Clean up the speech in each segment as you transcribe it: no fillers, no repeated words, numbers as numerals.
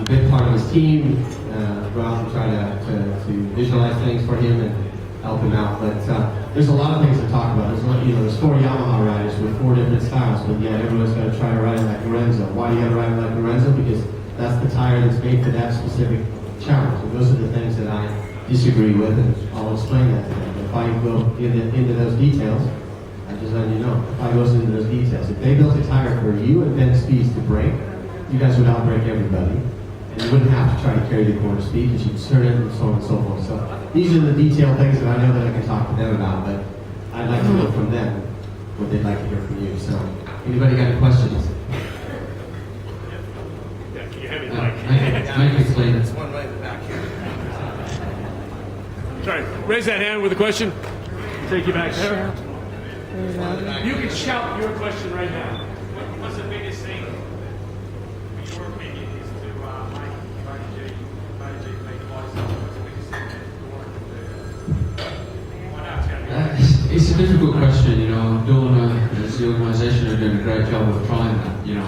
a big part of his team, go out and try to visualize things for him and help him out. But there's a lot of things to talk about. There's 4 Yamaha riders with 4 different styles, but yeah, everyone's got to try to ride it like Lorenzo. Why do you got to ride it like Lorenzo? Because that's the tire that's made for that specific challenge. And those are the things that I disagree with, and I'll explain that to them. If I go into those details, I just let you know. If I goes into those details, if they built a tire for you and Ben speeds to brake, you guys would outbrake everybody. And you wouldn't have to try to carry the corner speed because you'd turn it and so on and so forth. So these are the detailed things that I know that I can talk to them about, but I'd like to know from them what they'd like to hear from you. So anybody got any questions? Yeah, can you have it Make it clean. There's one right in the back here. Sorry, raise that hand with a question. Take you back there. You can shout your question right now. What's the biggest thing, in your opinion, is to make what's the biggest thing that you want to do? Why not? It's a difficult question, you know. The organisation are doing a great job of trying that. You know,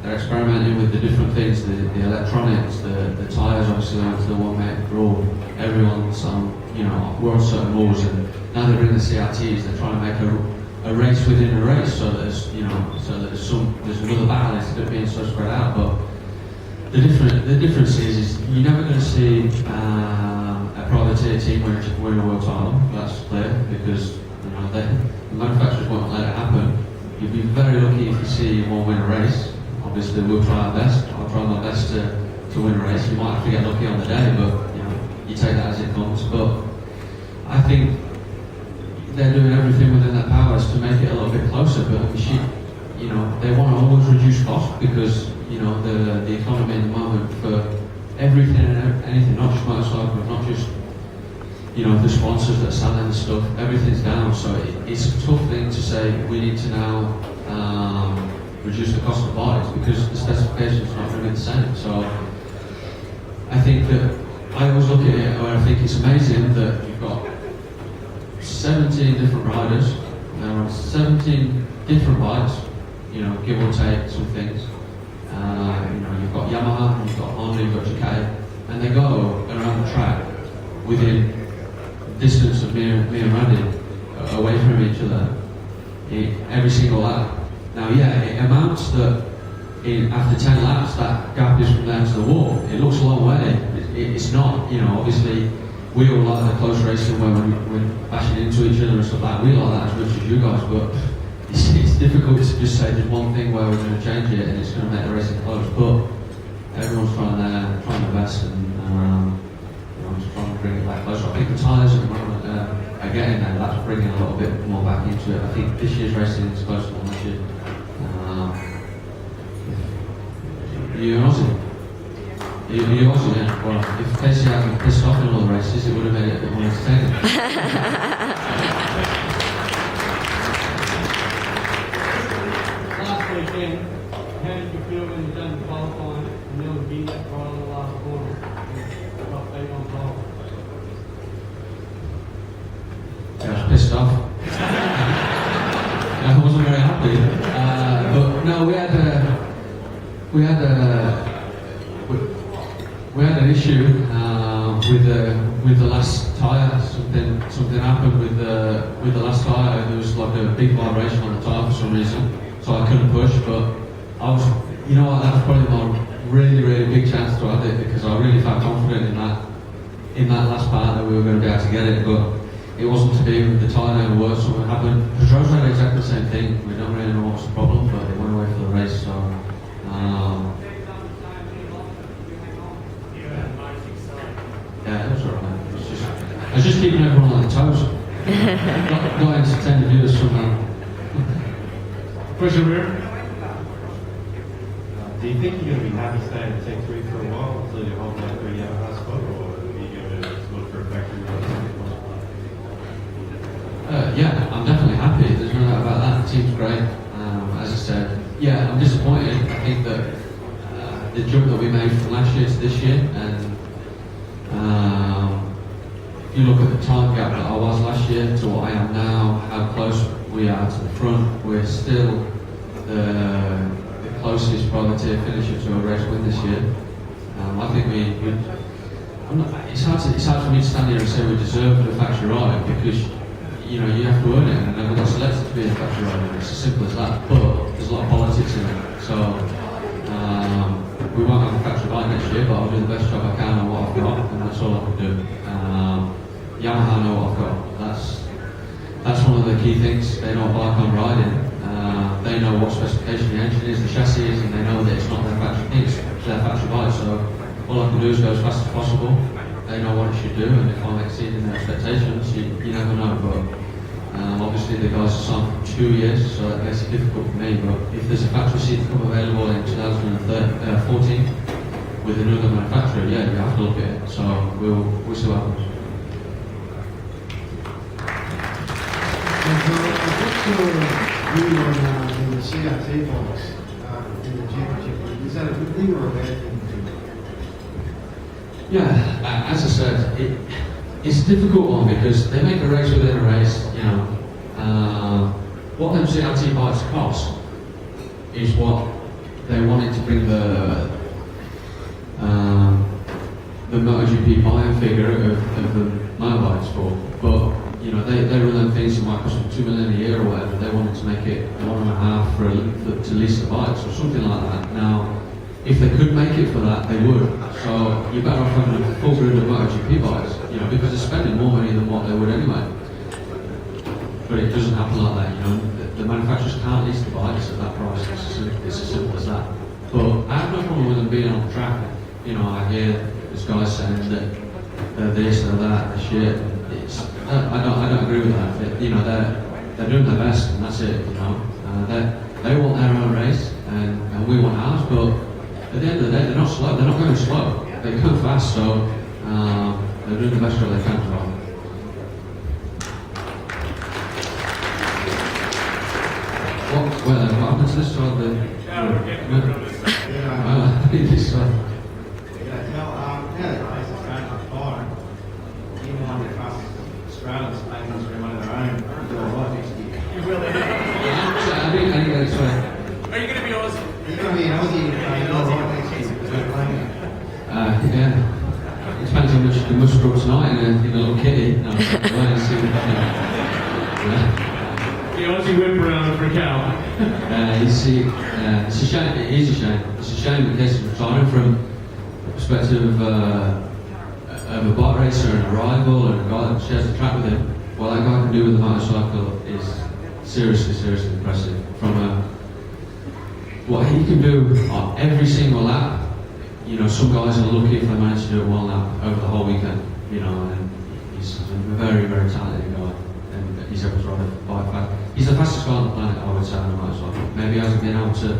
they're experimenting with the different things, the electronics, the tyres obviously down to the 1 metre for all. Everyone's we're on certain rules, and now they bring the CRTs. They're trying to make a race within a race, so there's there's another battle instead of being so spread out. But the difference is you're never going to see a privateer team win a world title. That's clear, because the manufacturers won't let it happen. You'd be very lucky if you see one win a race. Obviously, we'll try our best. I'll try my best to win a race. You might have to get lucky on the day, but you take that as it comes. But I think they're doing everything within their powers to make it a little bit closer. But the machine, they want to always reduce cost because the economy at the moment for everything and anything, not just motorcycles, not just the sponsors that are selling the stuff. Everything's down, so it's a tough thing to say. We need to now reduce the cost of bodies because the specifications are not going to be the same. So I think that I always look at it where I think it's amazing that you've got 17 different riders, they're on 17 different bikes, give or take some things. You've got Yamaha, you've got Honda, you've got Ducati, and they go around the track within distance of me and Randy, away from each other, every single lap. Now, it amounts that after 10 laps, that gap is from there to the wall. It looks a long way. It's not, obviously, we all like the close racing where we're bashing into each other and stuff like that. We like that as much as you guys, but it's difficult to just say there's one thing where we're going to change it and it's going to make the racing close. But everyone's trying their best, and just trying to bring it back closer. I think the tyres at the moment are getting there. That's bringing a little bit more back into it. I think this year's racing is closer than last year. You're an Aussie. You're Aussie, yeah. Well, if Casey hadn't pissed off in all the races, it would have made it a bit more entertaining. Last weekend, how did you feel when you done the qualifying and nearly beat that right on the last corner? Got beat on pole. I was pissed off. I wasn't very happy. But no, we had an issue with the last tyre. Something happened with the last tyre. There was like a big vibration on the tyre for some reason, so I couldn't push. But I was, that was probably my really big chance to have it because I really felt confident in that last part that we were going to be able to get it. But it wasn't to be with the tyre never worked. Something happened. Crutchlow had exactly the same thing. We don't really know what's the problem, but it went away for the race. So. Yeah, it was alright. I was just keeping everyone on their toes. not entertain the viewers somehow. Question here. Do you think you're going to be happy staying at Tech 3 for a while until you hold that for a Yamaha spot, or are you going to look for a factory run? Yeah, I'm definitely happy. There's no doubt about that. The team's great. As I said, I'm disappointed. I think that the jump that we made from last year to this year, and if you look at the time gap that I was last year to what I am now, how close we are to the front, we're still the closest privateer finisher to a race win this year. I think it's hard for me to stand here and say we deserve the factory ride because you know you have to earn it, and then we got selected to be a factory rider. It's as simple as that. But there's a lot of politics in it, so we won't have a factory ride next year. But I'll do the best job I can on what I've got, and that's all I can do. Yamaha know what I've got. That's one of the key things. They know what bike I'm riding. They know what specification the engine is, the chassis is, and they know that it's not their factory thing, it's their factory bike. So all I can do is go as fast as possible. They know what it should do, and if I'm exceeding their expectations, you never know. But obviously the guys are signed for 2 years, so that makes it difficult for me. But if there's a factory seat to come available in 2014 with another manufacturer, yeah, you have to look at it. So we'll see what happens. What's your view on the CRT bikes in the championship? Is that a good thing or a bad thing? Yeah, as I said, it's a difficult one because they make a race within a race. You know, what them CRT bikes cost is what they wanted to bring the MotoGP buy-in figure of the motorbikes for, but. You know, they run them things that might cost them $2 million a year or whatever. They wanted to make it 1.5 to lease the bikes or something like that. Now, if they could make it for that, they would. So you're better off having a full grid of MotoGP bikes, you know, because they're spending more money than what they would anyway. But it doesn't happen like that, you know. The manufacturers can't lease the bikes at that price. It's as simple as that. But I have no problem with them being on the track. You know, I hear this guy saying that they're this, they're that, they're shit. I don't agree with that. You know, they're doing their best, and that's it. You know, they want their own race, and we want ours. But at the end of the day, they're not slow. They're not going slow. They go fast, so they're doing the best job they can as well. What happened to this one? This one. Australians playing this for one of their own. You will indeed. I think that's right. Are you going to be Aussie? You're going to be an Aussie playing all right next year because we're playing it. Yeah. It depends how much you can muster up tonight in a little kitty. No, see The Aussie whip around for Cal. you see, it's a shame. It is a shame. It's a shame because he's retiring from the perspective of a bike racer and a rival and a guy that shares the track with him. What that guy can do with a motorcycle is seriously impressive. From what he can do on every single lap, you know, some guys are lucky if they manage to do it one lap over the whole weekend, you know, and he's a very talented guy, and he's able to ride a bike fast. He's the fastest guy on the planet, I would say, on a motorcycle. Maybe he hasn't been able to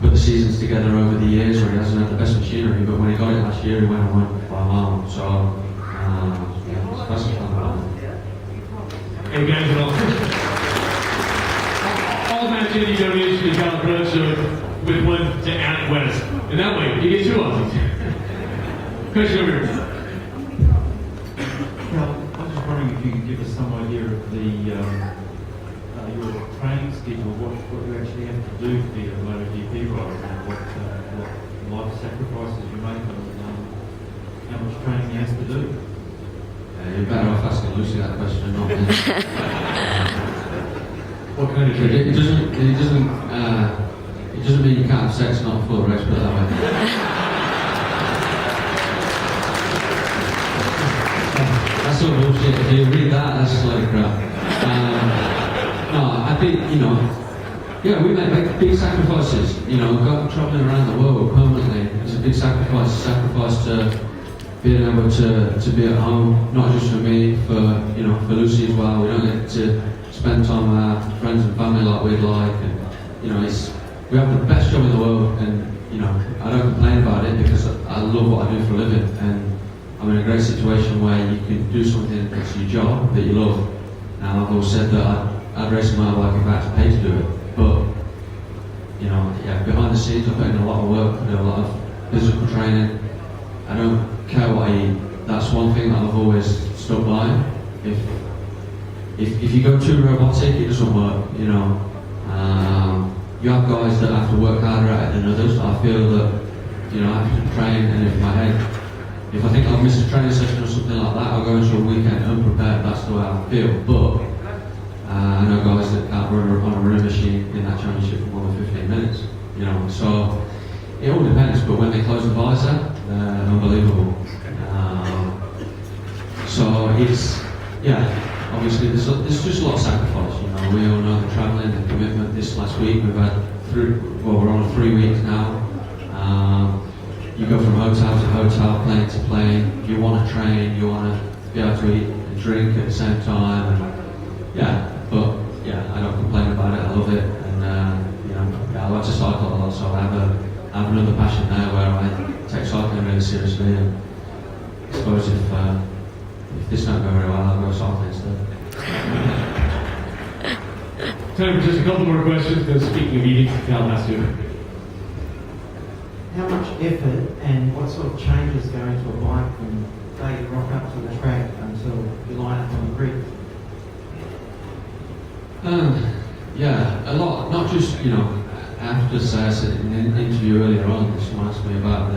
put the seasons together over the years, or he hasn't had the best machinery, but when he got it last year, he went and won by a mile. So, yeah, he's the fastest guy on the planet. Hey guys, all match any donation to Cal Crutchlow with one to Ant West. And that way, you get 2 Aussies. Question over here. Cal, I was just wondering if you could give us some idea of your training schedule, what you actually have to do to be a MotoGP rider, and what life sacrifices you make, and how much training you have to do. You're better off asking Lucy that question, not me. What kind of training? It doesn't mean you can't have sex not before the race, put it that way. That's all bullshit. If you read that, that's just a load of crap. No, I think, you know, yeah, we make big sacrifices. You know, traveling around the world permanently is a big sacrifice to being able to be at home, not just for me, for Lucy as well. We don't get to spend time with our friends and family like we'd like, and you know, we have the best job in the world, and you know, I don't complain about it because I love what I do for a living, and I'm in a great situation where you can do something that's your job that you love. Now, I've always said that I'd race a motorbike if I had to pay to do it, but you know, yeah, behind the scenes I put in a lot of work, I do a lot of physical training. I don't care what I eat. That's one thing that I've always stuck by. If you go too robotic, it doesn't work. You know, you have guys that have to work harder at it than others. I feel that, you know, I have to train, and if I think I've missed a training session or something like that, I'll go into a weekend unprepared. That's the way I feel. But I know guys that can't run on a running machine in that championship for more than 15 minutes. You know, so it all depends. But when they close the visor, they're unbelievable. So it's, yeah, obviously there's just a lot of sacrifice. You know, we all know the travelling, the commitment. This last week we've had we're on 3 weeks now. You go from hotel to hotel, plane to plane. You want to train, you want to be able to eat and drink at the same time. And yeah, but yeah, I don't complain about it. I love it, and you know, yeah, I like to cycle a lot, so I have another passion there where I take cycling really seriously. And I suppose if this don't go very well, I'll go cycling instead. Time for just a couple more questions. Then speaking of eating, Cal has to. How much effort and what sort of changes go into a bike from the day you rock up to the track until you line up on the grid? Yeah, a lot. Not just, you know, I have to say, I said in an interview earlier on, someone asked me about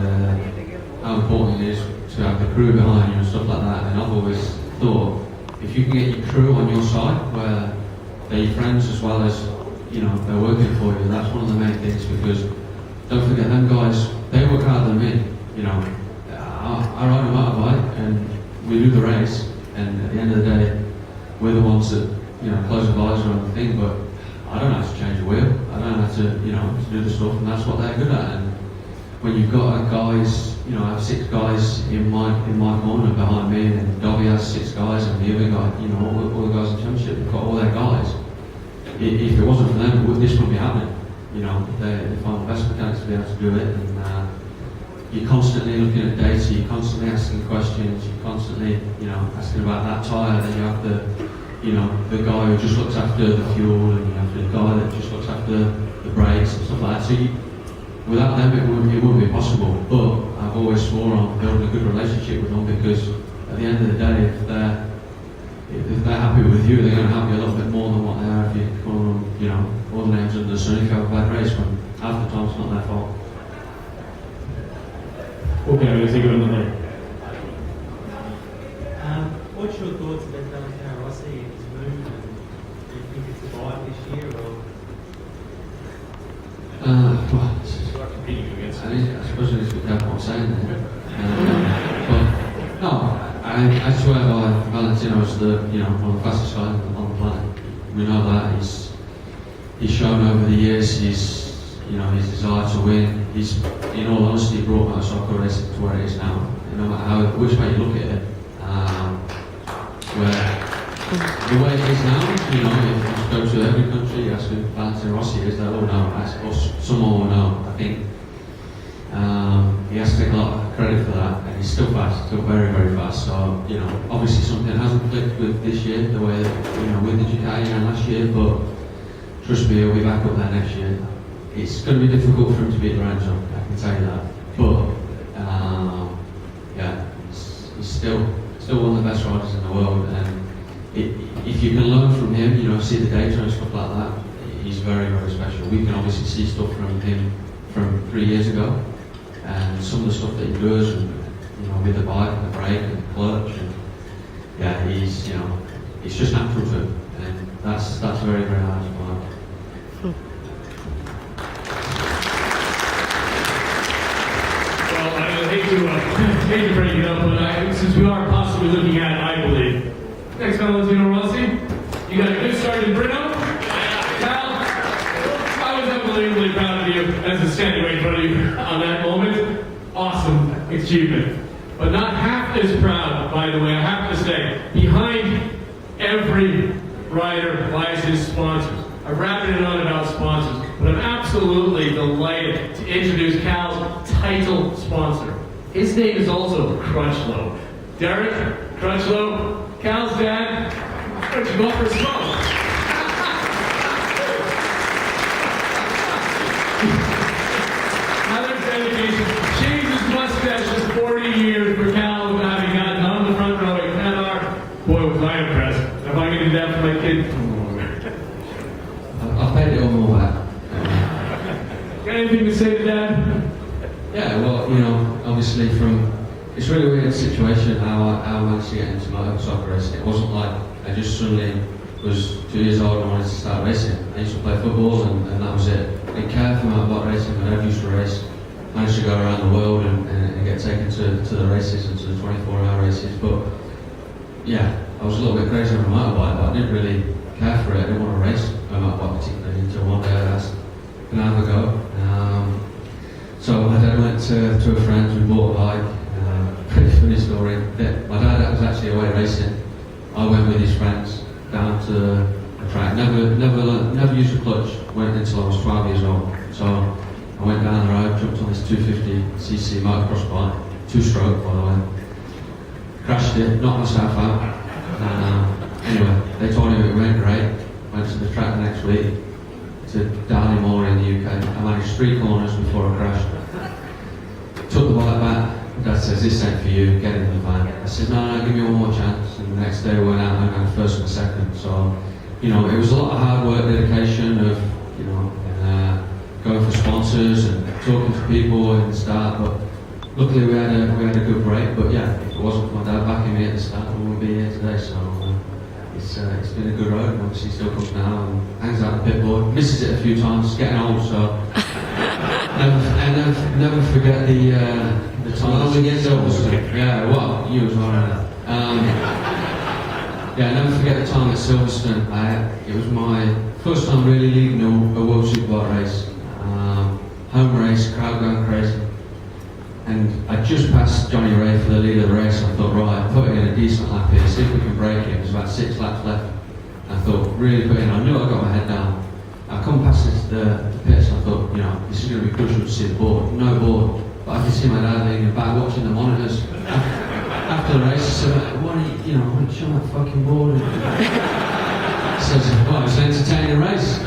how important it is to have the crew behind you and stuff like that. And I've always thought, if you can get your crew on your side, where they're your friends as well as, you know, they're working for you, that's one of the main things, because don't forget, them guys, they work harder than me. You know, I ride a motorbike and we do the race, and at the end of the day, we're the ones that, you know, close the visor on the thing, but I don't know how to change a wheel. I don't know how to, you know, to do the stuff, and that's what they're good at. And when you've got guys, you know, I have 6 guys in my corner behind me, and Dobby has 6 guys, and the other guy, you know, all the guys in the championship, they've got all their guys. If it wasn't for them, this wouldn't be happening. You know, they find the best mechanics to be able to do it, and you're constantly looking at data, you're constantly asking questions, you're constantly, you know, asking about that tyre, then you have the, you know, the guy who just looks after the fuel, and you have the guy that just looks after the brakes and stuff like that. So without them, it wouldn't be possible. But I've always swore on building a good relationship with them, because at the end of the day, if they're happy with you, they're going to help you a little bit more than what they are if you call them, you know, all the names under the sun if you have a bad race, when half the time it's not their fault. Okay, I'm going to take it on the line. What's your thoughts about Valentino Rossi and his move? And do you think it's a buy this year, or? Well, Competing against. I suppose I need to be careful what I'm saying there. But no, I swear by Valentino's the, you know, one of the fastest guys on the planet. We know that he's shown over the years his desire to win. He's, in all honesty, brought motorcycle racing to where it is now. No matter which way you look at it, where the way it is now, you know, if you go to every country, you ask who Valentino Rossi is, they'll all know. Or someone will know. I think he has to take a lot of credit for that, and he's still fast, still very, very fast. So, you know, obviously something hasn't clicked with this year, the way that, you know, with the Ducati and last year, but trust me, he'll be back up there next year. It's going to be difficult for him to beat Lorenzo, I can tell you that. But yeah, he's still one of the best riders in the world, and if you can learn from him, you know, see the data and stuff like that, he's very, very special. We can obviously see stuff from him from 3 years ago, and some of the stuff that he does, and, you know, with the bike and the brake and the clutch, and yeah, he's, you know, it's just natural to him, and that's very, very hard to find. Well, I hate to break it up, but since we are possibly looking at, I believe, next Valentino Rossi, you got a good start in Brno. Cal, I was unbelievably proud of you as a standing right in front of you on that moment. Awesome achievement. But not half as proud, by the way, I have to say, behind every rider lies his sponsors. I've rabbited on about sponsors, but I'm absolutely delighted to introduce Cal's title sponsor. His name is also Crutchlow. Derek Crutchlow, Cal's dad. Why don't you go for a smoke? Another dedication. Shaved his mustache just 40 years for Cal, having gotten on the front row at Qatar. Boy, was I impressed. If I can do that for my kid, I've paid it all more back. Got anything to say to that? Yeah, well, you know, obviously it's a really weird situation how I managed to get into motorcycle racing. It wasn't like I just suddenly was 2 years old and wanted to start racing. I used to play football and that was it. I didn't care for motorbike racing, I never used to race. Managed to go around the world and get taken to the races and to the 24-hour races. But yeah, I was a little bit crazy on a motorbike, but I didn't really care for it. I didn't want to race a motorbike particularly until one day I asked, can I have a go? So my dad went to a friend who bought a bike. Pretty funny story. My dad was actually away racing. I went with his friends down to the track. Never used a clutch. Went until I was 12 years old. So I went down the road, jumped on this 250cc motocross bike, 2-stroke by the way. Crashed it, knocked myself out. Anyway, they told me it went great. Went to the track the next week to Mamola in the UK. I managed 3 corners before I crashed. Took the bike back. Dad says, this ain't for you, get in the van. I said, no, give me one more chance. And the next day we went out and ran first and second. So, you know, it was a lot of hard work, dedication of, you know, going for sponsors and talking to people at the start. But luckily we had a good break. But yeah, if it wasn't for my dad backing me at the start, we wouldn't be here today. So it's been a good road, and obviously he still comes now and hangs out the pit board. Misses it a few times, getting old, so never forget the time we get Silverstone. Yeah, well, you as well. Yeah, never forget the time at Silverstone. It was my first time really leading a World Superbike race. Home race, crowd going crazy. And I just passed Johnny Ray for the lead of the race. I thought, right, put it in a decent lap here, see if we can break it. There's about 6 laps left. I thought, really put it in. I knew I got my head down. I come past the pits and I thought, you know, this is going to be crucial to see the board. No board. But I could see my dad leaning back watching the monitors. After the race, I said, what are you know, want to show that fucking board? He says, well, it's an entertaining race.